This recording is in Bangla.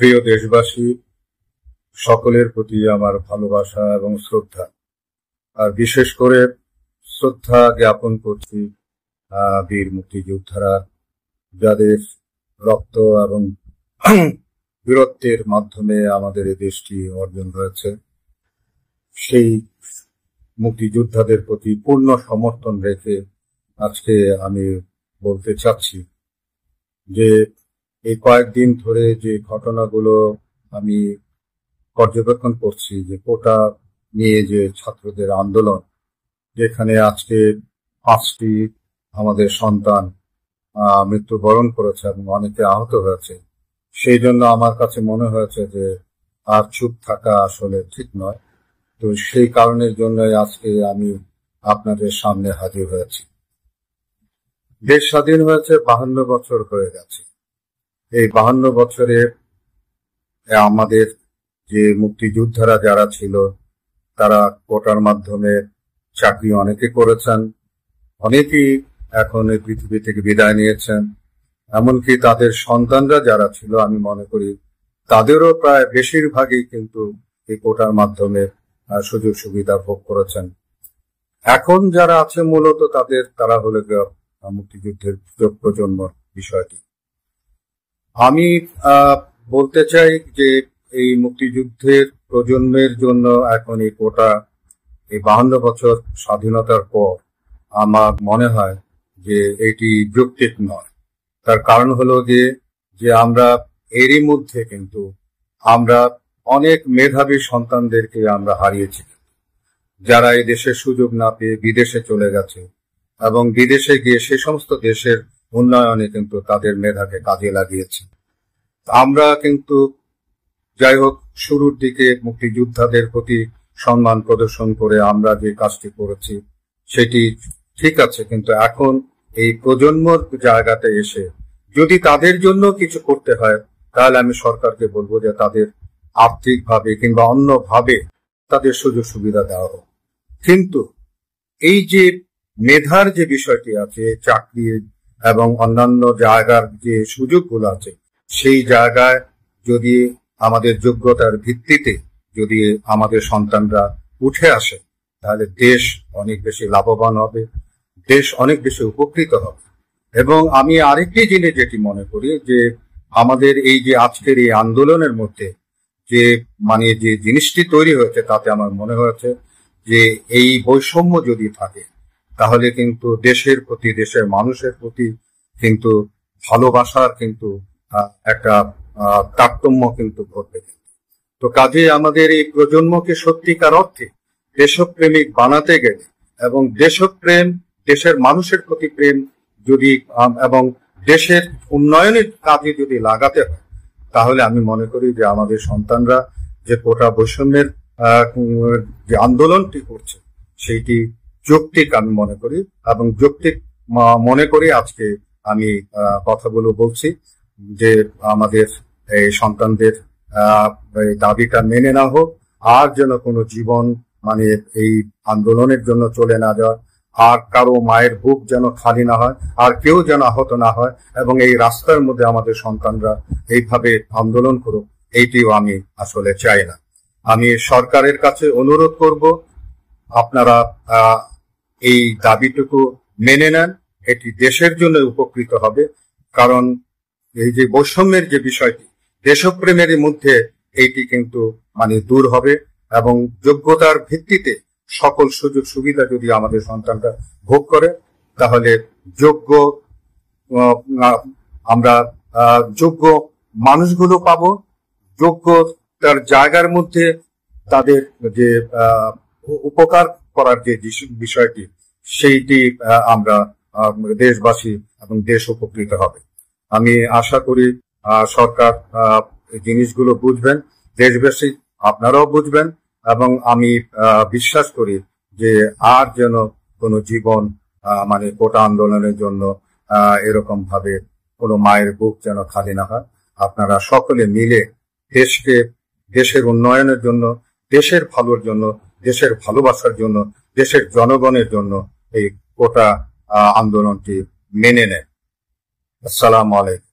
প্রিয় দেশবাসী, সকলের প্রতি আমার ভালোবাসা এবং শ্রদ্ধা। আর বিশেষ করে শ্রদ্ধা জ্ঞাপন করছি বীর মুক্তিযোদ্ধারা, যাদের রক্ত এবং বীরত্বের মাধ্যমে আমাদের এই দেশটি অর্জন হয়েছে। সেই মুক্তিযোদ্ধাদের প্রতি পূর্ণ সমর্থন রেখে আজকে আমি বলতে চাচ্ছি যে এই কয়েকদিন ধরে যে ঘটনাগুলো আমি পর্যবেক্ষণ করছি, যে কোটা নিয়ে যে ছাত্রদের আন্দোলন, যেখানে আজকে 5টি আমাদের সন্তান মৃত্যুবরণ করেছে এবং অনেকে আহত হয়েছে, সেই জন্য আমার কাছে মনে হয়েছে যে আর চুপ থাকা আসলে ঠিক নয়। তো সেই কারণের জন্যই আজকে আমি আপনাদের সামনে হাজির হয়েছি। দেশ স্বাধীন হয়েছে 52 বছর হয়ে গেছে। এই 52 বছরে আমাদের যে মুক্তিযোদ্ধারা যারা ছিল, তারা কোটার মাধ্যমে চাকরি অনেকে করেছেন, অনেকেই এখন এই পৃথিবী থেকে বিদায় নিয়েছেন। এমনকি তাদের সন্তানরা যারা ছিল, আমি মনে করি তাদেরও প্রায় বেশিরভাগই কিন্তু এই কোটার মাধ্যমে সুযোগ সুবিধা ভোগ করেছেন। এখন যারা আছে মূলত তারা হলো মুক্তিযুদ্ধের প্রজন্মর বিষয়টি। আমি বলতে চাই যে এই মুক্তিযুদ্ধের প্রজন্মের জন্য এখন এই কোটা, এই 52 বছর স্বাধীনতার পর আমার মনে হয় যে এটি যৌক্তিক নয়। তার কারণ হলো যে আমরা এরই মধ্যে কিন্তু আমরা অনেক মেধাবী সন্তানদেরকে আমরা হারিয়েছি, যারা এই দেশের সুযোগ না পেয়ে বিদেশে চলে গেছে এবং বিদেশে গিয়ে সে সমস্ত দেশের উন্নয়নে কিন্তু তাদের মেধাকে কাজে লাগিয়েছে। আমরা কিন্তু যাই হোক, শুরুর দিকে মুক্তিযোদ্ধাদের প্রতি সম্মান প্রদর্শন করে আমরা যে কাজটি করেছি সেটি ঠিক আছে, কিন্তু এখন এই প্রজন্মর জায়গাতে এসে যদি তাদের জন্য কিছু করতে হয়, তাহলে আমি সরকারকে বলবো যে তাদের আর্থিকভাবে কিংবা অন্যভাবে তাদের সুযোগ সুবিধা দেওয়া হোক। কিন্তু এই যে মেধার যে বিষয়টি আছে, চাকরি এবং অন্যান্য জায়গার যে সুযোগগুলো আছে, সেই জায়গায় যদি আমাদের যোগ্যতার ভিত্তিতে যদি আমাদের সন্তানরা উঠে আসে, তাহলে দেশ অনেক বেশি লাভবান হবে, দেশ অনেক বেশি উপকৃত হবে। এবং আমি আরেকটি জিনিস যেটি মনে করি, যে আমাদের এই যে আজকের এই আন্দোলনের মধ্যে যে যে জিনিসটি তৈরি হয়েছে, তাতে আমার মনে হয়েছে যে এই বৈষম্য যদি থাকে, তাহলে কিন্তু দেশের প্রতি, দেশের মানুষের প্রতি কিন্তু ভালোবাসার কিন্তু একটা তারতম্য কিন্তু ঘটবে। তো কাজে আমাদের এই প্রজন্মকে সত্যিকার অর্থে দেশপ্রেমিক বানাতে গেলে এবং দেশপ্রেম, দেশের মানুষের প্রতি প্রেম যদি এবং দেশের উন্নয়নের কাজে যদি লাগাতে হয়, তাহলে আমি মনে করি যে আমাদের সন্তানরা যে কোটা বৈষম্যের যে আন্দোলনটি করছে সেইটি যৌক্তিক আমি মনে করি, এবং যৌক্তিক মনে করি আজকে আমি কথাগুলো বলছি যে আমাদের এই সন্তানদের দাবিটা মেনে না হোক, আর যেন কোনো জীবন এই আন্দোলনের জন্য চলে না যায়, আর কারো মায়ের বুক যেন খালি না হয়, আর কেউ যেন আহত না হয়, এবং এই রাস্তার মধ্যে আমাদের সন্তানরা এইভাবে আন্দোলন করুক, এইটিও আমি আসলে চাই না। আমি সরকারের কাছে অনুরোধ করব, আপনারা এই দাবিটুকু মেনে নেন, এটি দেশের জন্য উপকৃত হবে। কারণ এই যে বৈষম্যের যে বিষয়টি, দেশপ্রেমের মধ্যে এইটি কিন্তু দূর হবে, এবং যোগ্যতার ভিত্তিতে সকল সুযোগ সুবিধা যদি আমাদের সন্তানরা ভোগ করে, তাহলে আমরা যোগ্য মানুষগুলো পাবো, যোগ্যতার জায়গার মধ্যে তাদের যে উপকার করার যে বিষয়টি, সেইটি আমরা দেশবাসী এবং দেশ উপকৃত হবে। আমি আশা করি সরকার জিনিসগুলো বুঝবেন, দেশবাসী আপনারাও বুঝবেন, এবং আমি বিশ্বাস করি যে আর যেন কোনো জীবন কোটা আন্দোলনের জন্য এরকম ভাবে কোনো মায়ের বুক যেন খালি না হয়। আপনারা সকলে মিলে দেশকে, দেশের উন্নয়নের জন্য, দেশের ভালোর জন্য, দেশের ভালোবাসার জন্য, দেশের জনগণের জন্য এই কোটা আন্দোলনটি মেনে নেন। আসসালামু আলাইকুম।